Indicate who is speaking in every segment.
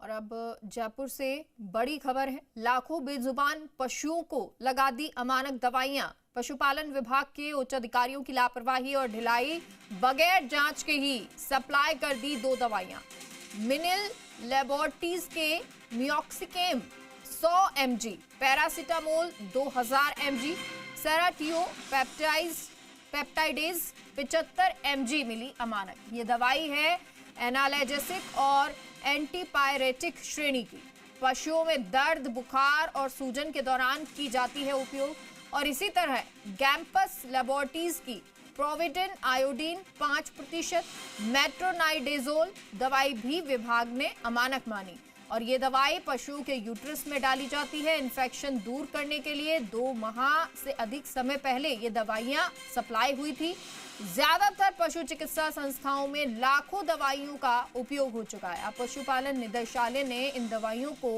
Speaker 1: और अब जयपुर से बड़ी खबर है। लाखों बेजुबान पशुओं को लगा दी अमानक दवाइयां। पशुपालन विभाग के उच्च अधिकारियों की लापरवाही और ढिलाई, बगैर जांच के ही सप्लाई कर दी 2 दवाइयां। मिनिल लैबोरेटरीज के मियोक्सिकेम 100 mg, paracetamol 2000 mg, serratiopeptidase 75 mg मिली अमानक। ये दवाई है एनाल्जेसिक और एंटीपायरेटिक श्रेणी की। पशुओं में दर्द, बुखार और सूजन के दौरान की जाती है उपयोग। और इसी तरह गैम्पस लैबोरेटरीज की प्रोविडेन आयोडीन 5%, मेट्रोनाइडेजोल दवाई भी विभाग ने अमानक मानी। और ये दवाई पशुओं के यूट्रस में डाली जाती है। इन्फेक्शन दूर करने के लिए 2 माह से अधिक समय पहले ये दवाइयां सप्लाई हुई थी। ज्यादातर पशु चिकित्सा संस्थाओं में लाखों दवाइयों का उपयोग हो चुका है। अब पशुपालन निदेशालय ने इन दवाइयों को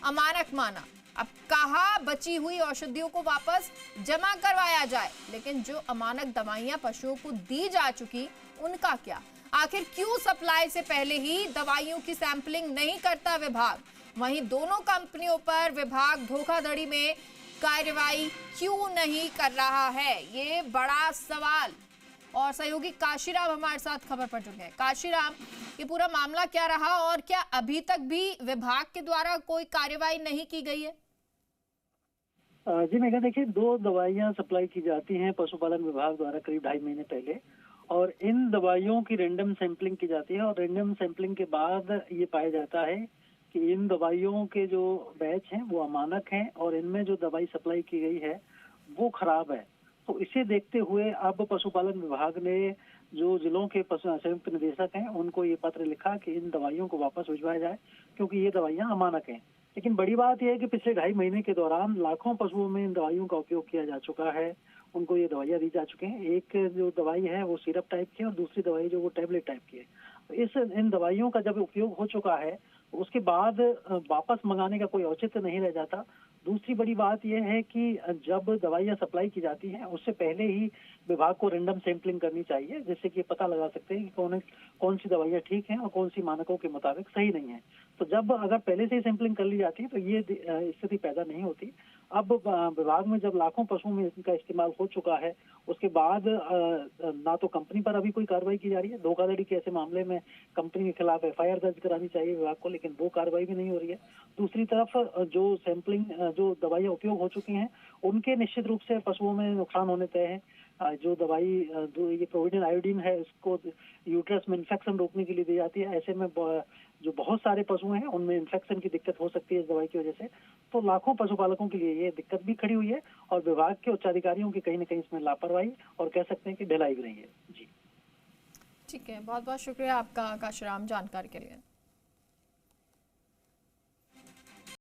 Speaker 1: अमानक माना। अब कहा बची हुई औषधियों को वापस जमा करवाया जाए, लेकिन जो अमानक दवाइयां पशुओं को दी जा चुकी उनका क्या? आखिर क्यों सप्लाई से पहले ही दवाइयों की सैंपलिंग नहीं करता विभाग? वहीं दोनों कंपनियों पर विभाग धोखाधड़ी में कार्रवाई क्यों नहीं कर रहा है, ये बड़ा सवाल। और सहयोगी काशीराम हमारे साथ खबर पर जुड़ गए। काशीराम, ये पूरा मामला क्या रहा और क्या अभी तक भी विभाग के द्वारा कोई कार्रवाई नहीं की गई है?
Speaker 2: जी मेघा, देखिए 2 दवाइयां सप्लाई की जाती हैं पशुपालन विभाग द्वारा करीब 2.5 महीने पहले, और इन दवाइयों की रैंडम सैंपलिंग की जाती है। और रैंडम सैंपलिंग के बाद ये पाया जाता है कि इन दवाइयों के जो बैच हैं वो अमानक हैं और इनमें जो दवाई सप्लाई की गई है वो खराब है। तो इसे देखते हुए अब पशुपालन विभाग ने जो जिलों के पशु संयुक्त निदेशक हैं उनको ये पत्र लिखा कि इन दवाइयों को वापस भिजवाया जाए, क्योंकि ये दवाइयां अमानक हैं। लेकिन बड़ी बात यह है कि पिछले 2.5 महीने के दौरान लाखों पशुओं में इन दवाइयों का उपयोग किया जा चुका है। उनको ये दवाइयां दी जा चुकी हैं। एक जो दवाई है वो सिरप टाइप की है और दूसरी दवाई जो वो टैबलेट टाइप की है। तो इन दवाइयों का जब उपयोग हो चुका है तो उसके बाद वापस मंगाने का कोई औचित्य नहीं रह जाता। दूसरी बड़ी बात यह है कि जब दवाइयां सप्लाई की जाती हैं उससे पहले ही विभाग को रैंडम सैंपलिंग करनी चाहिए, जिससे कि पता लगा सकते हैं कि कौन सी दवाइयां ठीक हैं और कौन सी मानकों के मुताबिक सही नहीं है। तो जब अगर पहले से ही सैंपलिंग कर ली जाती है तो ये स्थिति पैदा नहीं होती। अब विभाग में जब लाखों पशुओं में इनका इस्तेमाल हो चुका है उसके बाद ना तो कंपनी पर अभी कोई कार्रवाई की जा रही है। धोखाधड़ी के ऐसे मामले में कंपनी के खिलाफ FIR दर्ज करानी चाहिए विभाग को, लेकिन वो कार्रवाई भी नहीं हो रही है। दूसरी तरफ जो सैंपलिंग जो दवाइयां उपयोग हो चुकी हैं उनके निश्चित रूप से पशुओं में नुकसान होने तय है। जो दवाई जो ये प्रोविडेन आयोडीन है इसको यूट्रस में इन्फेक्शन रोकने के लिए दी जाती है। ऐसे में जो बहुत सारे पशु हैं उनमें इन्फेक्शन की दिक्कत हो सकती है इस दवाई की वजह से। तो लाखों पशुपालकों के लिए ये दिक्कत भी खड़ी हुई है और विभाग के उच्चाधिकारियों की कहीं न कहीं इसमें लापरवाही और कह सकते हैं कि ढिलाई भी रही है। जी
Speaker 1: ठीक है, बहुत बहुत शुक्रिया आपका काशीराम जानकारी के लिए।